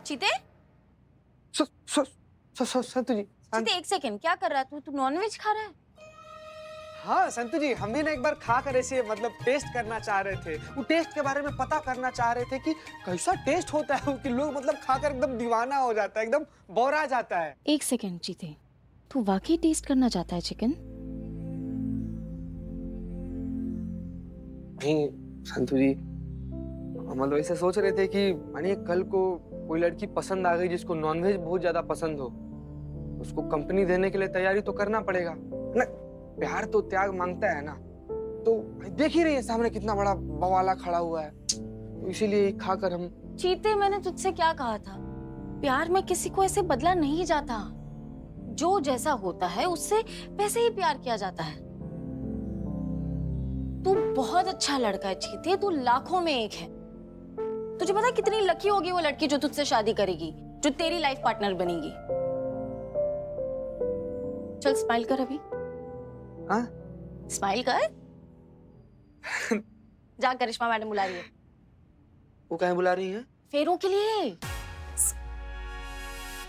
चीते, संतु जी। चीते एक सेकंड, क्या कर रहा है तू? तू नॉनवेज खा रहा है? हाँ संतु जी, हम भी ना एक बार खा कर ऐसे मतलब टेस्ट करना चाह रहे थे। वो टेस्ट के बारे में पता करना चाह रहे थे कि कैसा टेस्ट होता है कि लोग मतलब खाकर एकदम दीवाना हो जाता है, एकदम बौरा जाता है। एक सेकंड चीते, तू वाकई टेस्ट करना चाहता है चिकन? नहीं संतु जी, हम मतलब ऐसे सोच रहे थे कि मानिए कल को कोई लड़की पसंद आ गई जिसको नॉनवेज बहुत ज्यादा पसंद हो, उसको कंपनी देने के लिए तैयारी तो करना पड़ेगा ना। प्यार तो त्याग मांगता है ना। तो देख ही रही है सामने कितना बड़ा बवाला खड़ा हुआ है, तो इसीलिए खाकर हम। चीते, मैंने तुझसे क्या कहा था? प्यार में किसी को ऐसे बदला नहीं जाता। जो जैसा होता है उससे वैसे ही प्यार किया जाता है। तू बहुत अच्छा लड़का है चीते, तू लाखों में एक है। तुझे पता है कितनी लकी होगी वो लड़की जो तुझसे शादी करेगी, जो तेरी लाइफ पार्टनर बनेगी। चल स्माइल कर अभी। हाँ? स्माइल कर। जा, करिश्मा मैडम बुला रही है। वो कहीं बुला रही है? फेरों के लिए।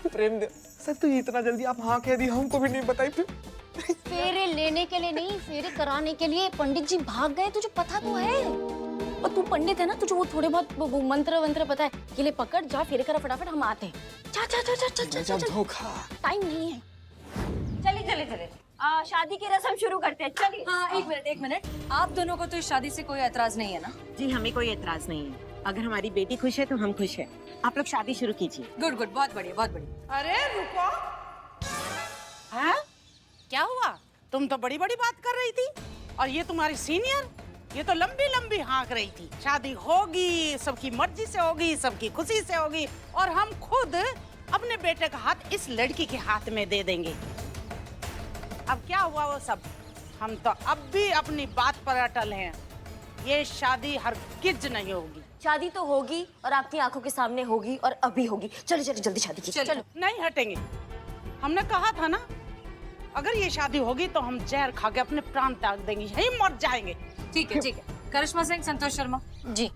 प्रेम दे सत्तू जी, इतना जल्दी आप हाँ कह दी, हमको भी नहीं बताई फिर। फेरे लेने के लिए नहीं, फेरे कराने के लिए। पंडित जी भाग गए, तुझे पता तो है। और तू पंडित है ना, तुझे वो थोड़े बहुत वो मंत्र वंत्र पता है। ये ले पकड़, जा फेरे करा फटाफट, हम आते हैं। जा जा जा जा जा जा जा। धोखा। टाइम नहीं है। चलिए चलिए चलिए, शादी की रस्म शुरू करते हैं। चलिए। हाँ, एक मिनट। आप दोनों को तो इस शादी से कोई एतराज नहीं है ना? जी, हमें कोई एतराज नहीं है। अगर हमारी बेटी खुश है तो हम खुश हैं। आप लोग शादी शुरू कीजिए। गुड गुड, बहुत बढ़िया बहुत बढ़िया। अरे रुको, हैं? क्या हुआ? तुम तो बड़ी बड़ी बात कर रही थी और ये तुम्हारी सीनियर, ये तो लंबी लंबी हाँक रही थी। शादी होगी, सबकी मर्जी से होगी, सबकी खुशी से होगी, और हम खुद अपने बेटे का हाथ इस लड़की के हाथ में दे देंगे। अब क्या हुआ वो सब, हम तो अब भी अपनी बात पर अटल हैं। ये शादी हरगिज नहीं होगी। शादी तो होगी और आपकी आंखों के सामने होगी, और अभी होगी। चलो चलो जल्दी शादी कीजिए। चलो। नहीं हटेंगे। हमने कहा था ना, अगर ये शादी होगी तो हम जहर खा के अपने प्राण त्याग देंगे, यहीं मर जाएंगे। ठीक है ठीक है। करिश्मा सिंह, संतोष शर्मा जी।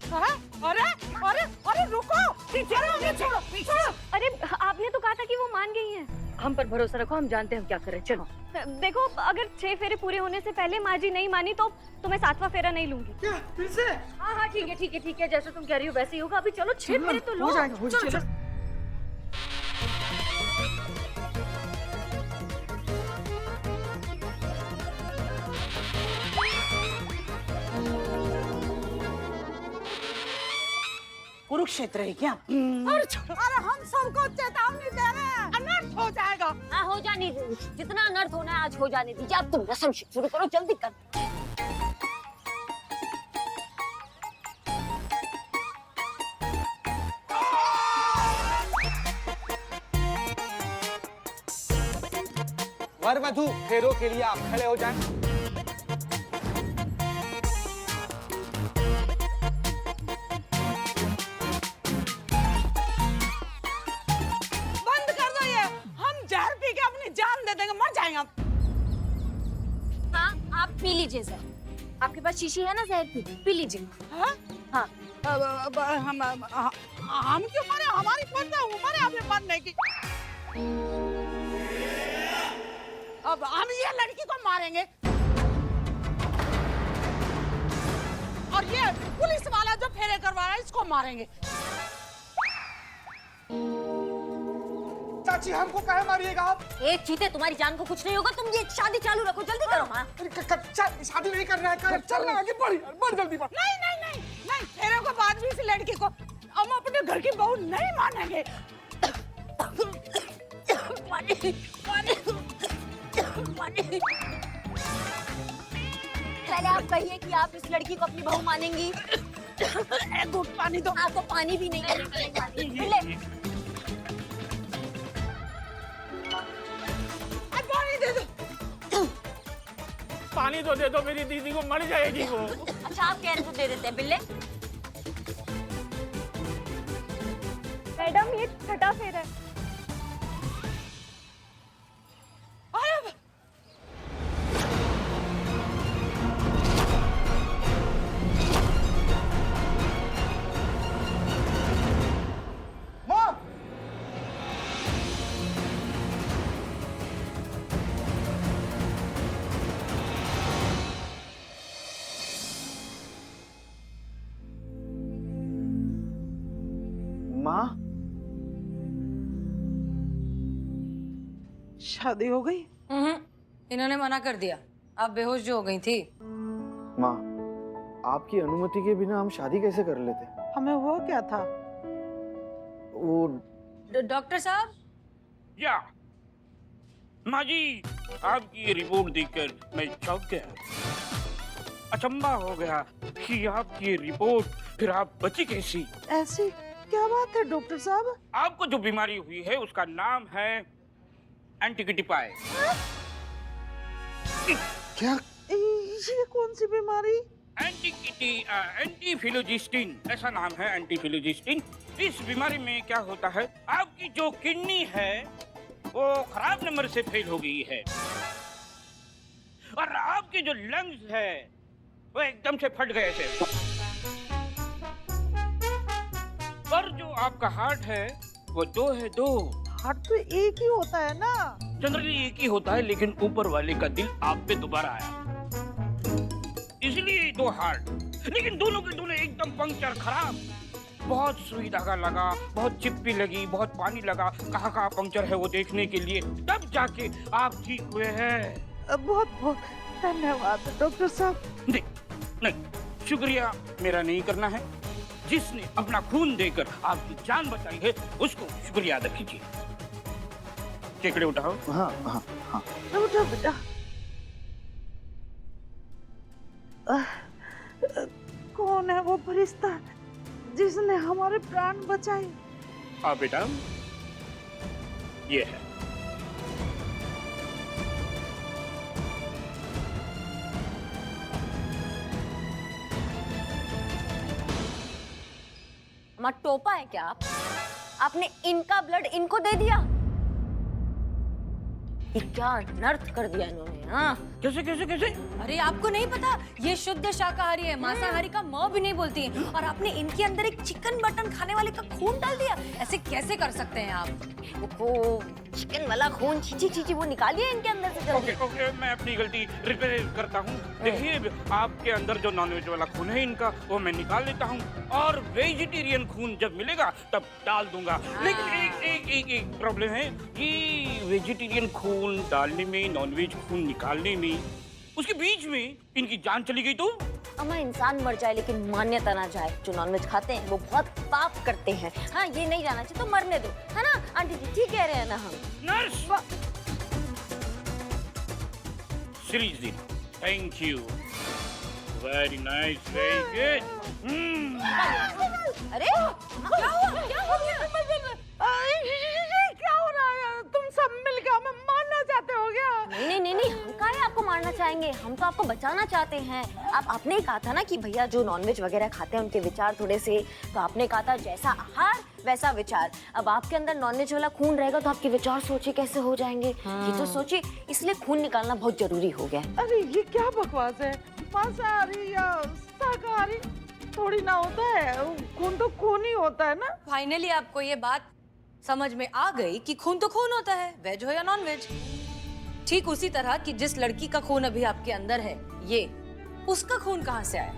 हाँ? अरे अरे अरे रुको, अरे छोड़ो छोड़ो। अरे आपने तो कहा था कि वो मान गई हैं। हम पर भरोसा रखो, हम जानते हैं हम क्या करें। चलो। देखो, अगर 6 फेरे पूरे होने से पहले माँ जी नहीं मानी तो मैं 7वां फेरा नहीं लूंगी। क्या फिर से? हाँ हाँ ठीक है ठीक है ठीक है, जैसे तुम कह रही हो वैसे ही होगा। अभी चलो 6 फेरे तो लो। हो जाएगा, हो जाएगा। कुरुक्षेत्र है क्या? अरे हम सबको चेतावनी दे रहे हैं, अनर्थ हो जाएगा। हाँ, हो जाने दीजिए, जितना अनर्थ होना है आज हो जाने दीजिए। अब तुम रस्म शुरू करो, जल्दी कर। वर वधु फेरों के लिए आप खड़े हो जाएं। बंद कर दो ये, हम जहर पी के अपनी जान दे देंगे, मर जाएंगे हम। हाँ, आप पी लीजिए सर। आपके पास शीशी है ना जहर की? पी लीजिए। हाँ? हाँ। हम क्यों मरे? हमारी कौन सा उम्र है हमें मरने की? अब हम ये लड़की को मारेंगे और ये पुलिस वाला जो फेरे करवा रहा है इसको मारेंगे। चाची हमको काहे मारिएगा आप? एक चीते, तुम्हारी जान को कुछ नहीं होगा। तुम ये शादी चालू रखो, जल्दी करो। हाँ। शादी नहीं करना है, चलना आगे बढ़ जल्दी बढ़। नहीं नहीं नहीं नहीं, फेरे को बाद भी इस लड़की को हम अपने घर की बहू नहीं मानेंगे। पानी पानी पानी। पहले आप कहिए कि आप इस लड़की को अपनी बहू मानेंगी। एक घूंट पानी दो। आपको पानी भी नहीं मिले। पानी दे दो। पानी तो दे दो, मेरी दीदी को मर जाएगी वो। अच्छा, आप कह रहे तो दे देते हैं। बिल्ले, मैडम ये छठा फेरा है। माँ, शादी हो गई? इन्होंने मना कर दिया। आप बेहोश जो हो गई थी। माँ, आपकी अनुमति के बिना हम शादी कैसे कर लेते? हमें हुआ क्या था? वो डॉक्टर साहब। या माँ जी, आपकी ये रिपोर्ट देखकर मैं चौंक गया। अचंबा हो गया कि आपकी ये रिपोर्ट, फिर आप बची कैसी? ऐसी क्या बात है डॉक्टर साहब? आपको जो बीमारी हुई है उसका नाम है एंटीकिटिपाई। क्या? ये कौन सी बीमारी? एंटीफिलोजिस्टिन, ऐसा नाम है एंटीफिलोजिस्टिन। इस बीमारी में क्या होता है, आपकी जो किडनी है वो खराब नंबर से फेल हो गई है और आपके जो लंग्स है वो एकदम से फट गए थे। और जो आपका हार्ट है वो दो है, दो। हार्ट तो एक ही होता है ना? जनरली एक ही होता है, लेकिन ऊपर वाले का दिल आप पे दोबारा आया, इसलिए दो हार्ट। लेकिन दोनों के दोनों एकदम पंक्चर, खराब। बहुत सुई धागा लगा, बहुत चिप्पी लगी, बहुत पानी लगा, कहाँ पंक्चर है वो देखने के लिए, तब जाके आप ठीक हुए हैं। बहुत बहुत धन्यवाद डॉक्टर साहब। नहीं, शुक्रिया मेरा नहीं करना है। जिसने अपना खून देकर आपकी जान बचाई है उसको शुक्रिया अदा कीजिए। केकड़े उठाओ। हाँ हाँ हाँ। उठो बेटा। कौन है वो फरिश्ता जिसने हमारे प्राण बचाए? बेटा, ये है। माँ, टोपा है क्या आप? आपने इनका ब्लड इनको दे दिया? ये क्या अनर्थ कर दिया इन्होंने। हाँ, कैसे कैसे कैसे? अरे आपको नहीं पता, ये शुद्ध शाकाहारी है, मांसाहारी का म भी नहीं बोलती है। और आपने इनके अंदर एक चिकन मटन खाने वाले का खून डाल दिया। ऐसे कैसे कर सकते हैं आप? वो चिकन वाला खून, छी छी छी, वो निकालिए इनके अंदर से जल्दी। ओके, मैं अपनी गलती रिपेयर करता हूँ। देखिए, आपके अंदर जो नॉनवेज वाला खून है इनका, वो मैं निकाल लेता हूँ और वेजिटेरियन खून जब मिलेगा तब डाल दूंगा। लेकिन एक प्रॉब्लम है, ये वेजिटेरियन खून डालने में, नॉनवेज खून निकालने में, उसके बीच में इनकी जान चली गई तो? अम्मा, इंसान मर जाए लेकिन मान्यता ना जाए। जो नॉनवेज खाते हैं वो बहुत पाप करते हैं। हाँ, ये नहीं जाना चाहिए तो मरने दो, है ना आंटी जी? ठीक कह रहे हैं ना हम? Nurse, seriously thank you, very nice, very good. अरे क्या हुआ? क्या हो गया? क्या हो रहा है? तुम सब मिलकर हमें मारना चाहते हो क्या? नहीं, हम काहे आपको मारना चाहेंगे? हम तो आपको बचाना चाहते हैं। आपने ही कहा था ना कि भैया जो नॉनवेज वगैरह खाते हैं उनके विचार थोड़े से, तो आपने कहा था जैसा आहार वैसा विचार। अब आपके अंदर नॉनवेज वाला खून रहेगा तो आपके विचार सोचिए कैसे हो जाएंगे। ये तो सोचिए, इसलिए खून निकालना बहुत जरूरी हो गया। अरे ये क्या बकवास है? मांसाहारी या शाकाहारी थोड़ी ना होता है, खून तो खून ही होता है ना। फाइनली आपको ये बात समझ में आ गई कि खून तो खून होता है, वेज हो या नॉन वेज। ठीक उसी तरह कि जिस लड़की का खून अभी आपके अंदर है, ये उसका खून कहाँ से आया?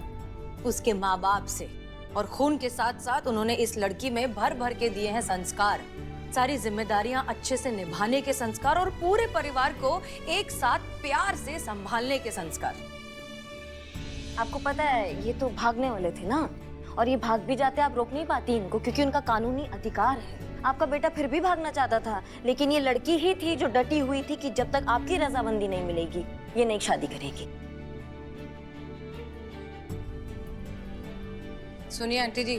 उसके माँ बाप से। और खून के साथ साथ उन्होंने इस लड़की में भर भर के दिए हैं संस्कार, सारी जिम्मेदारियां अच्छे से निभाने के संस्कार और पूरे परिवार को एक साथ प्यार से संभालने के संस्कार। आपको पता है, ये तो भागने वाले थे ना, और ये भाग भी जाते, आप रोक नहीं पाती इनको क्योंकि उनका कानूनी अधिकार है। आपका बेटा फिर भी भागना चाहता था, लेकिन ये लड़की ही थी जो डटी हुई थी कि जब तक आपकी रजामंदी नहीं मिलेगी ये नहीं शादी करेगी। सुनिए आंटी जी,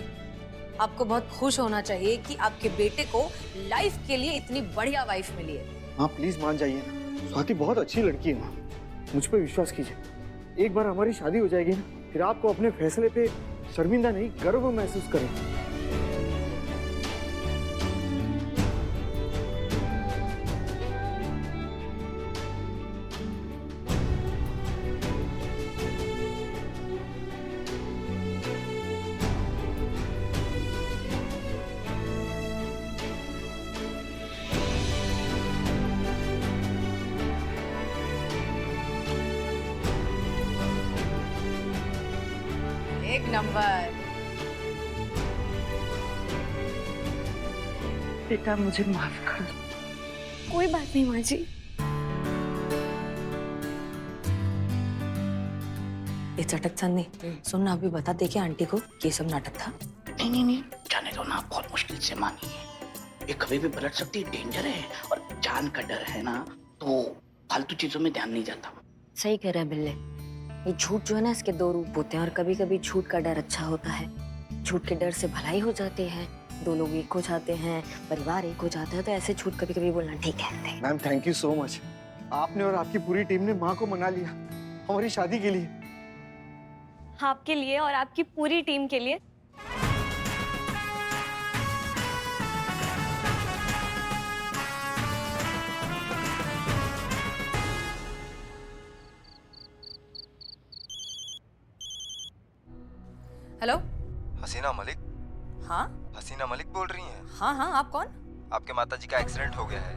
आपको बहुत खुश होना चाहिए कि आपके बेटे को लाइफ के लिए इतनी बढ़िया वाइफ मिली है। हाँ प्लीज मान जाइए ना, स्वाति बहुत अच्छी लड़की है माँ, मुझ पर विश्वास कीजिए। एक बार हमारी शादी हो जाएगी ना, फिर आपको अपने फैसले पे शर्मिंदा नहीं, गर्व महसूस करेंगे। एक नंबर। बेटा मुझे माफ कर। कोई बात नहीं माँ जी। ये चटक चन्नी सुन ना, अभी बता दे क्या आंटी को कि ये सब नाटक था। नहीं नहीं नहीं, जाने दो ना, बहुत मुश्किल से मानी है। ये कभी भी पलट सकती है, डेंजर है, और जान का डर है ना, तो फालतू चीजों में ध्यान नहीं जाता। सही कह रहा है बिल्ले। ये झूठ जो है ना, इसके दो रूप होते हैं, और कभी कभी झूठ का डर अच्छा होता है। झूठ के डर से भलाई हो जाती है, दो लोग एक हो जाते हैं, परिवार एक हो जाता है। तो ऐसे झूठ कभी कभी बोलना ठीक है। Ma'am thank you so much. आपने और आपकी पूरी टीम ने माँ को मना लिया हमारी शादी के लिए। आपके लिए और आपकी पूरी टीम के लिए। हेलो। हसीना मलिक? हाँ हसीना मलिक बोल रही हैं? हाँ हाँ, आप कौन? आपके माताजी का एक्सीडेंट हो गया है।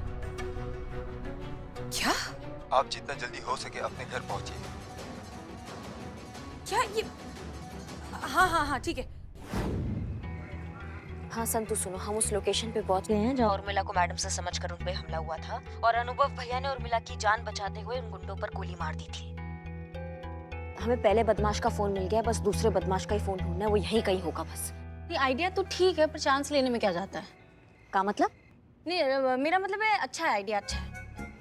क्या? आप जितना जल्दी हो सके अपने घर पहुंचिए। क्या ये? हाँ हाँ हाँ ठीक है। हाँ संतु सुनो, हम उस लोकेशन पे पहुंच गए हैं जहाँ उर्मिला को मैडम से समझकर उन पे हमला हुआ था, और अनुभव भैया ने उर्मिला की जान बचाते हुए उन गुंडों पर गोली मार दी थी। हमें पहले बदमाश का फोन मिल गया, बस दूसरे बदमाश का ही फोन ढूंढना है, वो यहीं कहीं होगा बस। ये आइडिया तो ठीक है, पर चांस लेने में क्या जाता है? का मतलब? नहीं, मेरा मतलब है अच्छा है, आइडिया अच्छा है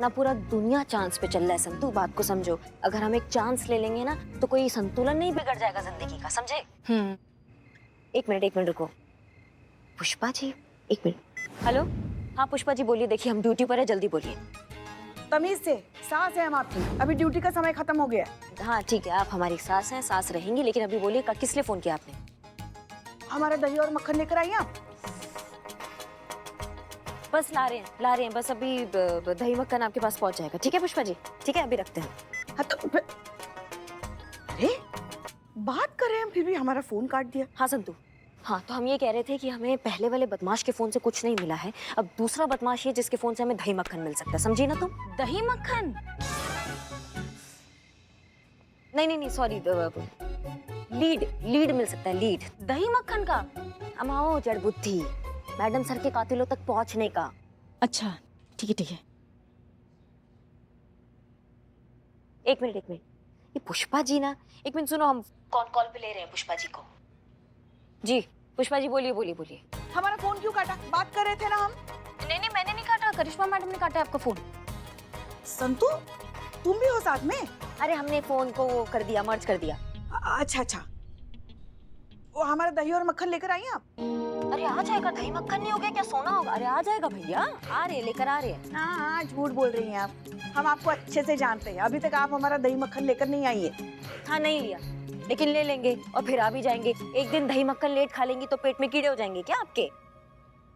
ना। पूरा दुनिया चांस पे चल रहा है संतु, बात को समझो। अगर हम एक चांस ले लेंगे ना, तो कोई संतुलन नहीं बिगड़ जाएगा जिंदगी का, समझे? एक मिनट रुको। पुष्पा जी, एक मिनट। हेलो, हाँ पुष्पा जी बोलिए। देखिए हम ड्यूटी पर है, जल्दी बोलिए। तमीज से, सास है हम आपकी, अभी ड्यूटी का समय खत्म हो गया है। हाँ ठीक है, आप हमारी सास हैं, सास रहेंगी, लेकिन अभी बोलिए किस लिए फोन किया आपने? हमारा दही और मक्खन लेकर आइए आप। बस ला रहे हैं, बस अभी दही मक्खन आपके पास पहुंच जाएगा। ठीक है पुष्पा जी, ठीक है अभी रखते हैं। हाँ तो अरे बात कर रहे हैं फिर भी हमारा फोन काट दिया। हाँ संतु, हाँ तो हम ये कह रहे थे कि हमें पहले वाले बदमाश के फोन से कुछ नहीं मिला है, अब दूसरा बदमाश है जिसके फोन से हमें दही मक्खन मिल सकता है, समझी ना तुम? दही मक्खन? नहीं सॉरी, लीड मिल सकता है, लीड। दही मक्खन का? अमाओ जड़ बुद्धि, मैडम सर के कातिलों तक पहुंचने का। अच्छा ठीक है। एक मिनट, ये पुष्पा जी ना, एक मिनट सुनो, हम कॉल पे ले रहे हैं पुष्पा जी को। जी पुष्पा जी बोलिए। हमारा फोन क्यों काटा? बात कर रहे थे ना हम। नहीं मैंने नहीं काटा, करिश्मा मैडम ने काटा आपका फोन। संतु तुम भी हो साथ में? अरे हमने फोन को वो कर दिया, मर्ज कर दिया। अच्छा, वो हमारा दही और मक्खन लेकर आइए आप। अरे आ जाएगा, दही मक्खन नहीं हो गया क्या? सोना होगा। अरे आ जाएगा भैया, लेकर आ रहे हैं। हाँ झूठ बोल रही हैं आप, हम आपको अच्छे से जानते हैं। अभी तक आप हमारा दही मक्खन लेकर नहीं आई है। हाँ नहीं लिया, लेकिन ले लेंगे और फिर आ भी जाएंगे। एक दिन दही मक्खन लेट खा लेंगी तो पेट में कीड़े हो जाएंगे क्या आपके?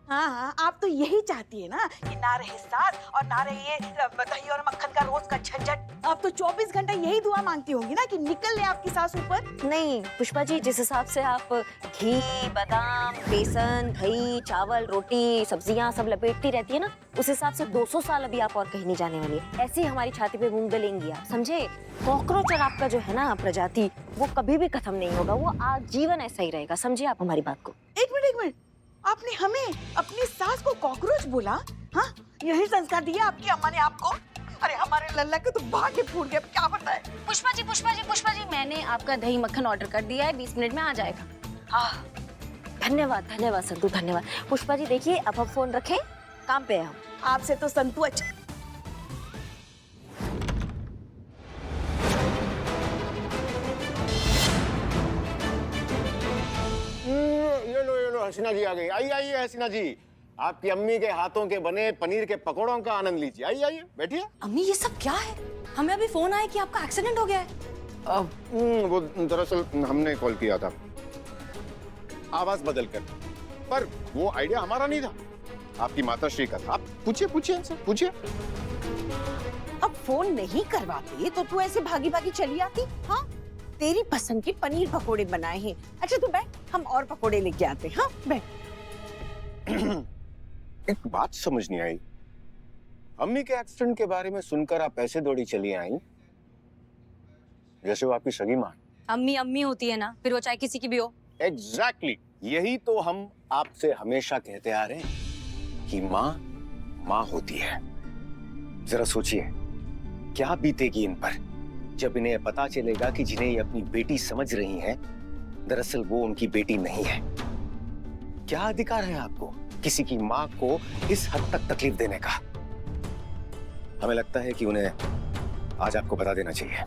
हाँ आप तो यही चाहती है ना कि ना रहे सास और ना रहे ये दही और मक्खन का रोज का झंझट। आप तो 24 घंटा यही दुआ मांगती होंगी ना कि निकल ले आपकी सास ऊपर। नहीं पुष्पा जी, जिस हिसाब से आप घी, बादाम, बेसन, दही, चावल, रोटी, सब्जियां सब लपेटती रहती है ना, उस हिसाब से 200 साल अभी आप और कहीं नहीं जाने वाली। ऐसे ही हमारी छाती पे मूंग दलेंगी आप, समझे? कॉकरोच और आपका जो है ना प्रजाति, वो कभी भी खत्म नहीं होगा, वो आजीवन ऐसा ही रहेगा, समझे आप हमारी बात को? एक मिनट, आपने हमें अपनी सास को कॉकरोच बोला? हाँ यही संस्कार दिया आपकी अम्मा ने आपको? अरे हमारे लल्ला के तो भाग्य फूट गए, क्या पता है। पुष्पा जी, मैंने आपका दही मक्खन ऑर्डर कर दिया है, 20 मिनट में आ जाएगा। हाँ धन्यवाद संतु, धन्यवाद। पुष्पा जी देखिए, अब हम फोन रखें, काम पे है हम। आपसे तो संतु अच्छा। ये लो हसीना जी आ गई। आइए हसीना जी, आपकी अम्मी के हाथों के बने पनीर के पकौड़ों का आनंद लीजिए। आइए बैठिए। अम्मी ये सब क्या है? हमें अभी फोन आया कि आपका एक्सीडेंट हो गया है। वो दरअसल हमने कॉल किया था आवाज बदल कर, पर वो आइडिया हमारा नहीं था, आपकी माताश्री का था। आप पूछिए इनसे, पूछिए। अब फोन नहीं करवाती तो तू ऐसे भागी चली आती। हाँ तेरी पसंद की पनीर पकोड़े बनाए हैं। अच्छा तू बैठ, हम और पकोड़े लेके आते हैं। हाँ बैठ। एक बात समझ नहीं आई, अम्मी के एक्सीडेंट के बारे में सुनकर आप ऐसे दौड़ी चली आई जैसे वो आपकी सगी मां। अम्मी होती है ना, फिर वो चाहे किसी की भी हो। एग्जैक्टली, यही तो हम आपसे हमेशा कहते आ रहे हैं। कि माँ माँ होती है। जरा सोचिए क्या बीतेगी इन पर जब इन्हें पता चलेगा कि जिन्हें ये अपनी बेटी समझ रही हैं, दरअसल वो उनकी बेटी नहीं है। क्या अधिकार है आपको किसी की माँ को इस हद तक तकलीफ देने का? हमें लगता है कि उन्हें आज आपको बता देना चाहिए।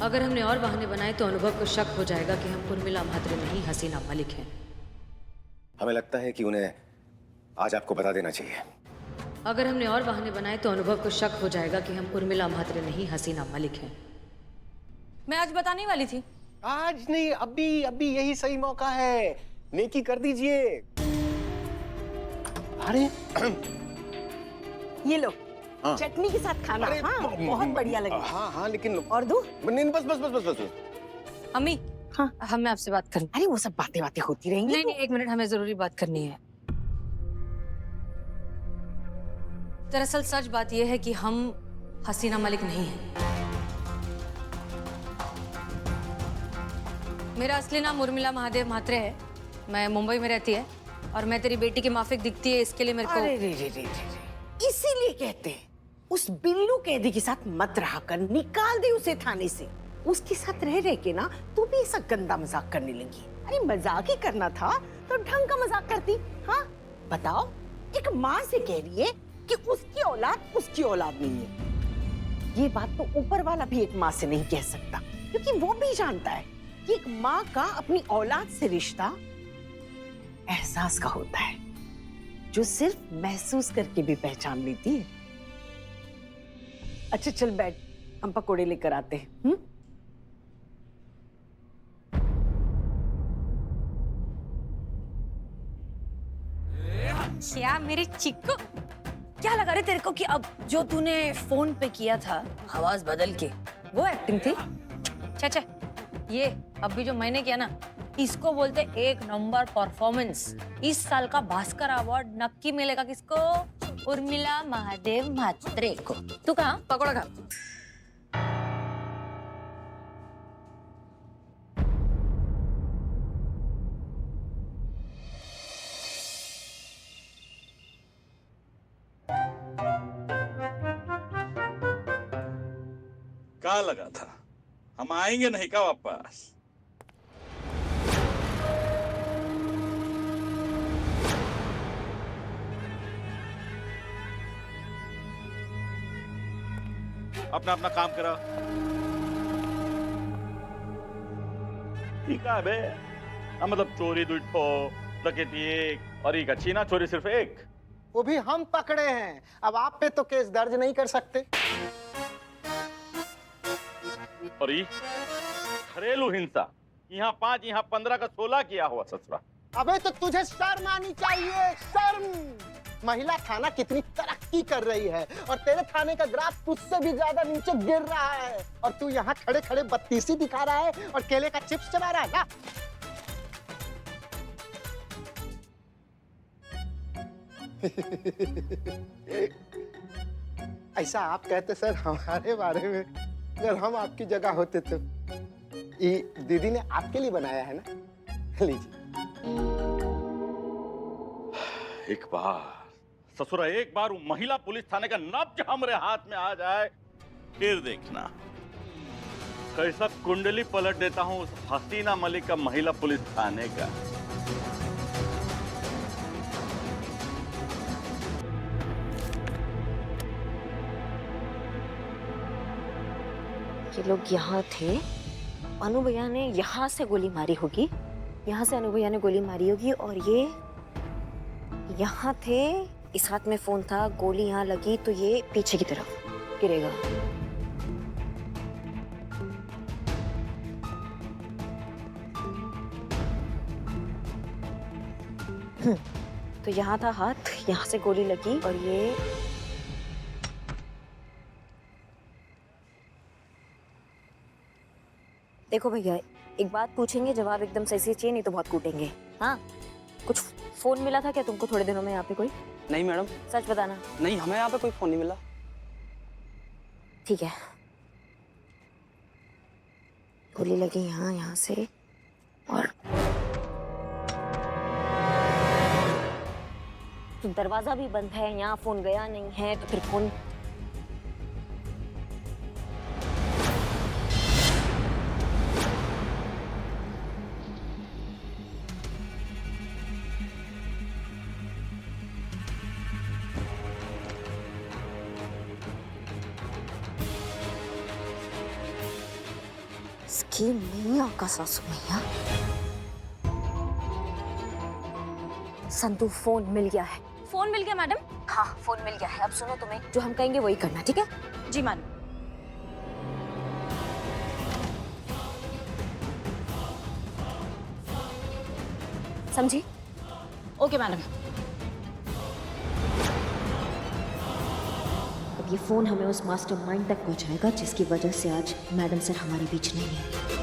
अगर हमने और बहाने बनाए तो अनुभव को शक हो जाएगा कि हम उर्मिला म्हात्रे नहीं हसीना मलिक हैं। हमें लगता है कि उन्हें आज आपको बता देना चाहिए। अगर हमने और बहाने बनाए तो अनुभव को शक हो जाएगा कि हम उर्मिला म्हात्रे नहीं हसीना मलिक हैं। मैं आज बताने वाली थी। आज नहीं, अभी अभी यही सही मौका है। नेकी कर दीजिए। अरे ये लो हाँ। चटनी के साथ खाना। हाँ, बहुत बढ़िया लगे। हाँ हाँ, लेकिन और दो? नहीं, बस बस बस बस बस। अम्मी, हाँ, हमें आपसे बात करनी। अरे वो सब बातें होती रहेंगी। नहीं, एक मिनट, हमें जरूरी बात करनी है। दरअसल सच बात यह है कि हम हसीना मलिक नहीं हैं। मेरा असली नाम उर्मिला महादेव म्हात्रे है। मैं मुंबई में रहती है और मैं तेरी बेटी के माफिक दिखती है, इसके लिए मेरे को। अरे रे रे रे रे, इसीलिए कहते हैं उस बिल्लू कैदी के साथ मत रहा कर, निकाल दे उसे थाने से। उसके साथ रह के ना तू भी ऐसा गंदा मजाक करने लगी। अरे मजाक ही करना था तो ढंग का मजाक करती। हाँ बताओ, एक माँ से कह रही है कि उसकी औलाद नहीं है। ये बात तो ऊपर वाला भी एक माँ से नहीं कह सकता, क्योंकि वो भी जानता है कि एक माँ का अपनी औलाद से रिश्ता एहसास का होता है, जो सिर्फ महसूस करके भी पहचान लेती है। अच्छा चल बैठ, हम पकोड़े लेकर आते हैं। क्या मेरे चिक्कू, क्या लगा रे तेरे को कि अब जो तूने फोन पे किया था आवाज बदल के, वो एक्टिंग थी? चाचा, ये अभी जो मैंने किया ना, इसको बोलते एक नंबर परफॉर्मेंस। इस साल का भास्कर अवार्ड नक्की मिलेगा किसको? उर्मिला महादेव म्हात्रे को। तू कहाँ पकौड़ा खा? क्या लगा था हम आएंगे नहीं क्या वापस? अपना अपना काम करा। ठीक है बे, मतलब चोरी 2 ठो, डकैती 1 और एक अच्छी ना चोरी सिर्फ 1। वो भी हम पकड़े हैं, अब आप पे तो केस दर्ज नहीं कर सकते। और ये घरेलू हिंसा, यहाँ 5 यहाँ 15 का 16 किया हुआ ससुरा। अबे तो तुझे शर्म आनी चाहिए, शर्म। महिला थाना कितनी तरक्की कर रही है और तेरे थाने का ग्राफ तुझसे भी ज्यादा नीचे गिर रहा है, और तू यहाँ खड़े खड़े बत्तीसी दिखा रहा है और केले का चिप्स चबा रहा है ना। ऐसा आप कहते सर हमारे बारे में, अगर हम आपकी जगह होते तो। ये दीदी ने आपके लिए बनाया है ना, लीजिए। एक बार ससुरा, एक बार वो महिला पुलिस थाने का नब्ज हमारे हाथ में आ जाए, फिर देखना कैसा कुंडली पलट देता हूँ उस हसीना मलिक का महिला पुलिस थाने का। ये लोग यहाँ थे, अनु भैया ने यहाँ से गोली मारी होगी, यहाँ से अनु भैया ने गोली मारी होगी, और ये यहाँ थे, इस हाथ में फोन था, गोली यहाँ लगी तो ये पीछे की तरफ गिरेगा। तो यहाँ था हाथ, यहाँ से गोली लगी और ये देखो भैया, एक बात पूछेंगे, जवाब एकदम सही से चाहिए, नहीं तो बहुत कूटेंगे। हाँ, कुछ फोन मिला था क्या तुमको थोड़े दिनों में यहाँ पे कोई? नहीं मैडम। सच बताना। नहीं, हमें यहाँ पे कोई फोन नहीं मिला। ठीक है, गोली लगी यहाँ, यहाँ से, और तो दरवाजा भी बंद है, यहाँ फोन गया नहीं है, तो फिर फोन इसकी मैया का सासू मैया। संतु फोन मिल गया है। फोन मिल गया मैडम? हाँ फोन मिल गया है। अब सुनो, तुम्हें जो हम कहेंगे वही करना, ठीक है? जी मैडम। समझी? Okay madam. अब ये फोन हमें उस मास्टरमाइंड तक पहुंचाएगा जिसकी वजह से आज मैडम सर हमारे बीच नहीं है।